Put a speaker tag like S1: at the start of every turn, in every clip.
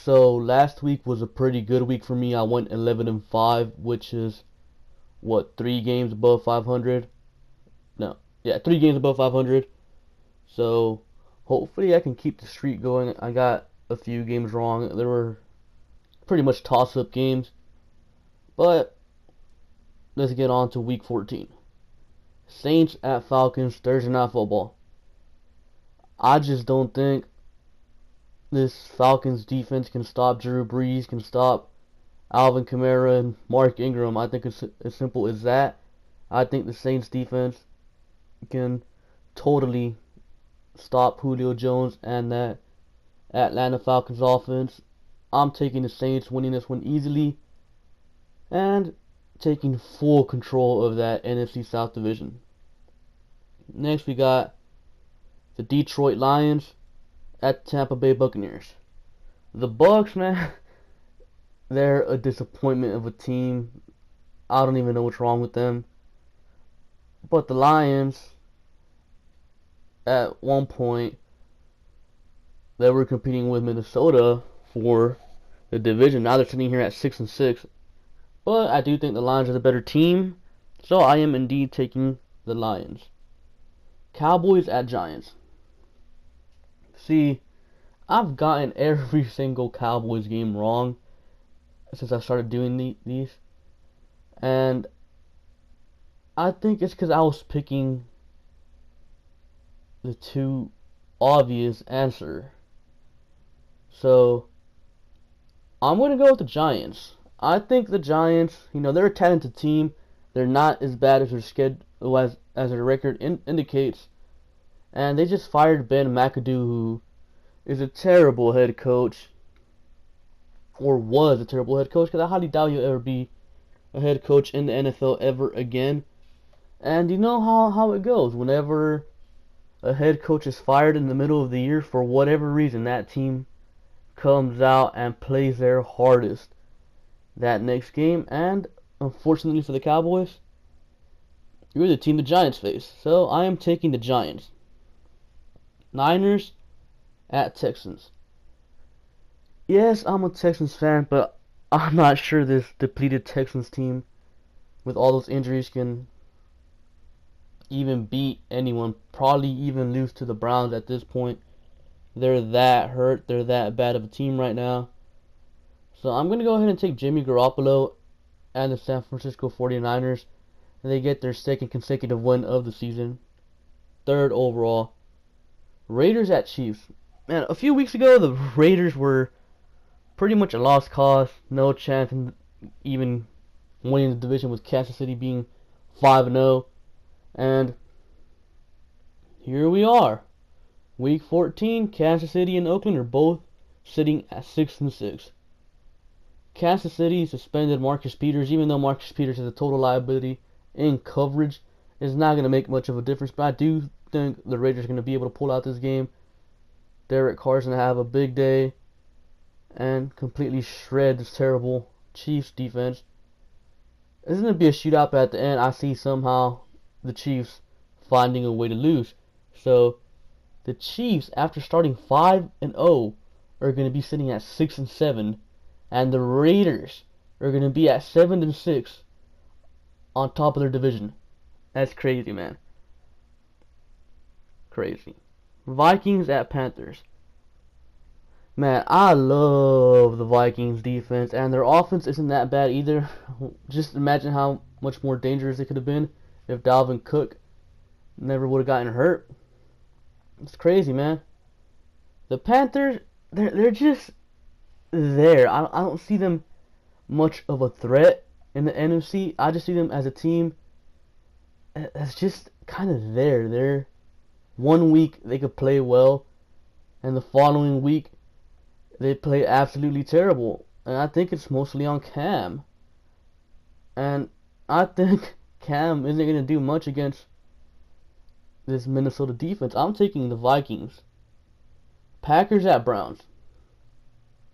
S1: So last week was a pretty good week for me. I went 11-5, which is what, 3 games above 500? No, yeah, 3 games above 500. So hopefully I can keep the streak going. I got a few games wrong. There were pretty much toss-up games, but let's get on to week 14. Saints at Falcons, Thursday Night Football. I just don't think this Falcons defense can stop Drew Brees, can stop Alvin Kamara and Mark Ingram. I think it's as simple as that. I think the Saints defense can totally stop Julio Jones and that Atlanta Falcons offense. I'm taking the Saints winning this one easily and taking full control of that NFC South division. Next we got the Detroit Lions at Tampa Bay Buccaneers. The Bucs, man, they're a disappointment of a team. I don't even know what's wrong with them. But the Lions, at one point, they were competing with Minnesota for the division. Now they're sitting here at 6-6. But I do think the Lions are the better team, so I am indeed taking the Lions. Cowboys at Giants. See, I've gotten every single Cowboys game wrong since I started doing these. And I think it's because I was picking the too obvious answer. So, I'm going to go with the Giants. I think the Giants, they're a talented team. They're not as bad as their schedule as their record indicates. And they just fired Ben McAdoo, who is a terrible head coach. Or was a terrible head coach, because I highly doubt he'll ever be a head coach in the NFL ever again. And you know how it goes. Whenever a head coach is fired in the middle of the year, for whatever reason, that team comes out and plays their hardest that next game. And unfortunately for the Cowboys, you're the team the Giants face. So I am taking the Giants. Niners at Texans. Yes, I'm a Texans fan, but I'm not sure this depleted Texans team with all those injuries can even beat anyone. Probably even lose to the Browns at this point. They're that hurt. They're that bad of a team right now. So I'm going to go ahead and take Jimmy Garoppolo and the San Francisco 49ers. And they get their second consecutive win of the season. Third overall. Raiders at Chiefs. Man, a few weeks ago, the Raiders were pretty much a lost cause. No chance in even winning the division, with Kansas City being 5-0. And here we are. Week 14, Kansas City and Oakland are both sitting at 6-6. Kansas City suspended Marcus Peters, even though Marcus Peters is a total liability in coverage. It's not going to make much of a difference, but I do think the Raiders are going to be able to pull out this game. Derek Carr's going to have a big day and completely shred this terrible Chiefs defense. It's going to be a shootout, but at the end, I see somehow the Chiefs finding a way to lose. So the Chiefs, after starting 5-0, are going to be sitting at 6-7, and the Raiders are going to be at 7-6 on top of their division. That's crazy, man. Crazy. Vikings at Panthers. Man, I love the Vikings defense, and their offense isn't that bad either. Just imagine how much more dangerous it could have been if Dalvin Cook never would have gotten hurt. It's crazy, man. The Panthers, they're just there. I don't see them much of a threat in the NFC. I just see them as a team that's just kind of there. They're one week they could play well, and the following week they play absolutely terrible. And I think it's mostly on Cam. And I think Cam isn't going to do much against this Minnesota defense. I'm taking the Vikings. Packers at Browns.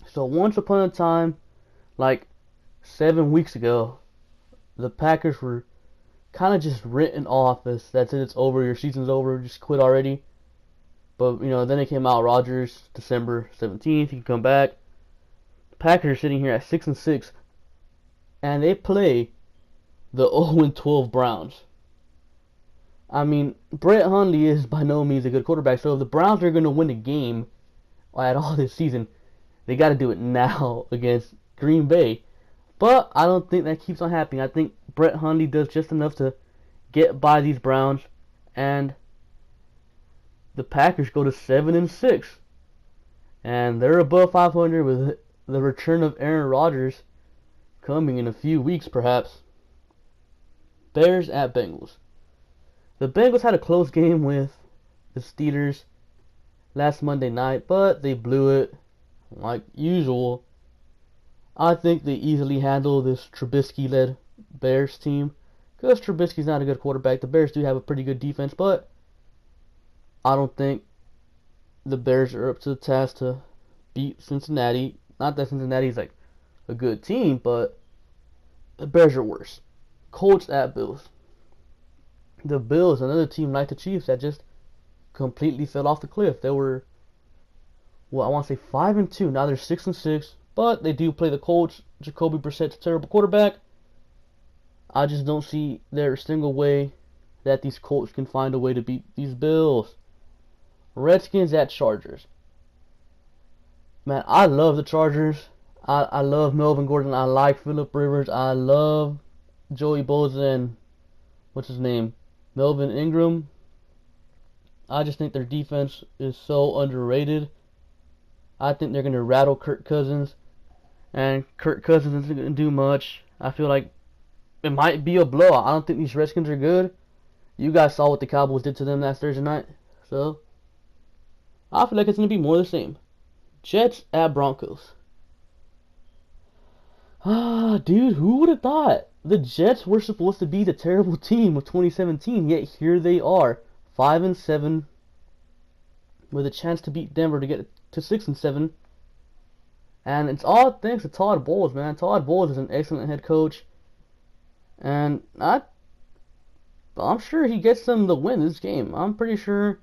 S1: So once upon a time, like 7 weeks ago, the Packers were kind of just written off as that's it, it's over, your season's over, just quit already. But then it came out, Rodgers, December 17th, he can come back. Packers sitting here at 6-6, and they play the 0-12 Browns. I mean, Brett Hundley is by no means a good quarterback, so if the Browns are going to win a game at all this season, they got to do it now against Green Bay. But I don't think that keeps on happening. I think Brett Hundley does just enough to get by these Browns, and the Packers go to 7-6, and they're above 500 with the return of Aaron Rodgers coming in a few weeks, perhaps. Bears at Bengals. The Bengals had a close game with the Steelers last Monday night, but they blew it like usual. I think they easily handle this Trubisky-led Bears team because Trubisky's not a good quarterback. The Bears do have a pretty good defense, but I don't think the Bears are up to the task to beat Cincinnati. Not that Cincinnati's like a good team, but the Bears are worse. Colts at Bills. The Bills, another team like the Chiefs, that just completely fell off the cliff. They were, well, I want to say 5-2. Now they're 6-6, but they do play the Colts. Jacoby Brissett's a terrible quarterback. I just don't see there a single way that these Colts can find a way to beat these Bills. Redskins at Chargers. Man, I love the Chargers. I love Melvin Gordon. I like Phillip Rivers. I love Joey Bosa and what's his name? Melvin Ingram. I just think their defense is so underrated. I think they're going to rattle Kirk Cousins, and Kirk Cousins isn't going to do much. I feel like it might be a blowout. I don't think these Redskins are good. You guys saw what the Cowboys did to them last Thursday night, so I feel like it's going to be more of the same. Jets at Broncos. Dude, who would have thought? The Jets were supposed to be the terrible team of 2017, yet here they are, 5-7, with a chance to beat Denver to get to 6-7. And it's all thanks to Todd Bowles, man. Todd Bowles is an excellent head coach, and I'm sure he gets them to win this game. I'm pretty sure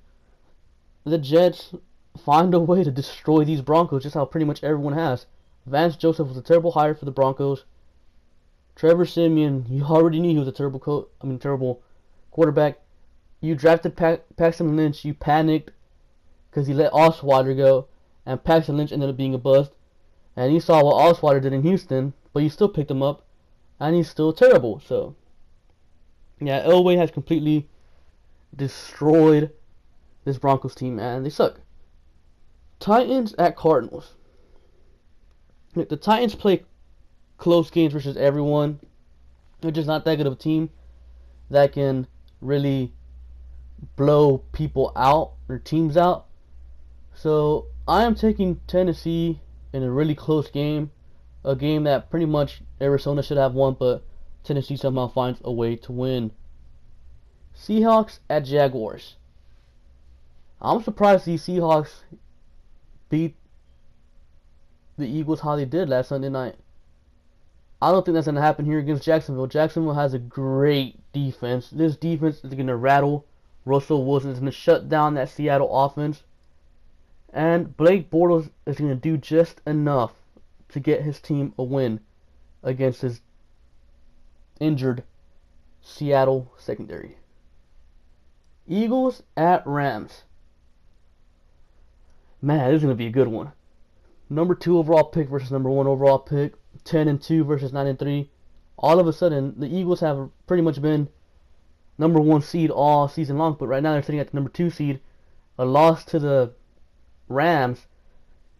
S1: the Jets find a way to destroy these Broncos, just how pretty much everyone has. Vance Joseph was a terrible hire for the Broncos. Trevor Siemian, you already knew he was a terrible quarterback. You drafted Paxton Lynch. You panicked because he let Osweiler go, and Paxton Lynch ended up being a bust. And you saw what Osweiler did in Houston, but you still picked him up, and he's still terrible. So, yeah, Elway has completely destroyed this Broncos team, and they suck. Titans at Cardinals. The Titans play close games versus everyone. They're just not that good of a team that can really blow people out or teams out. So I am taking Tennessee in a really close game, a game that pretty much Arizona should have won, but Tennessee somehow finds a way to win. Seahawks at Jaguars. I'm surprised these Seahawks beat the Eagles how they did last Sunday night. I don't think that's going to happen here against Jacksonville. Jacksonville has a great defense. This defense is going to rattle Russell Wilson. Is going to shut down that Seattle offense. And Blake Bortles is going to do just enough to get his team a win against his injured Seattle secondary. Eagles at Rams. Man, this is going to be a good one. Number 2 overall pick versus number 1 overall pick. 10-2 versus 9-3. All of a sudden, the Eagles have pretty much been number 1 seed all season long, but right now they're sitting at the number 2 seed. A loss to the Rams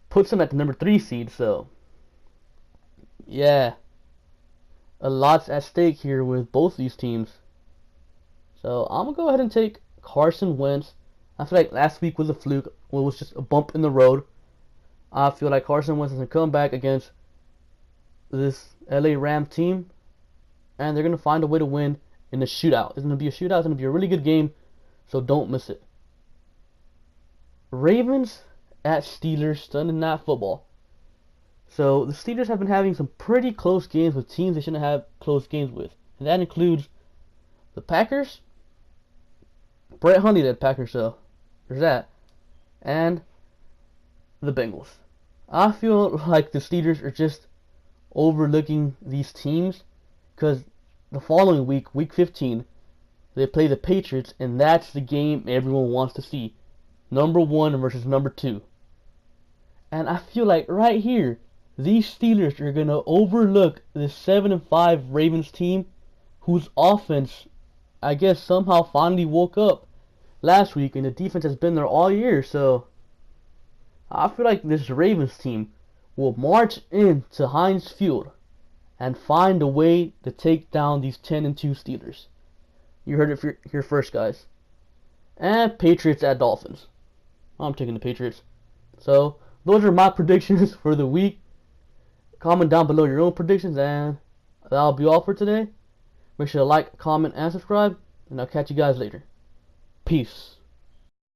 S1: puts them at the number 3 seed, so yeah, a lot's at stake here with both these teams. So I'm going to go ahead and take Carson Wentz. I feel like last week was a fluke. It was just a bump in the road. I feel like Carson Wentz is going to come back against this LA Rams team, and they're going to find a way to win in a shootout. It's going to be a shootout. It's going to be a really good game, so don't miss it. Ravens at Steelers, Sunday Night Football. So the Steelers have been having some pretty close games with teams they shouldn't have close games with, and that includes the Packers. Brett Hundley led Packers, so there's that, and the Bengals. I feel like the Steelers are just overlooking these teams because the following week, week 15, they play the Patriots, and that's the game everyone wants to see. Number 1 versus number 2. And I feel like right here, these Steelers are going to overlook this 7-5 Ravens team whose offense, I guess, somehow finally woke up last week, and the defense has been there all year. So I feel like this Ravens team will march into Heinz Field and find a way to take down these 10-2 Steelers. You heard it here first, guys. And Patriots at Dolphins. I'm taking the Patriots. So those are my predictions for the week. Comment down below your own predictions, and that'll be all for today. Make sure to like, comment, and subscribe, and I'll catch you guys later. Peace.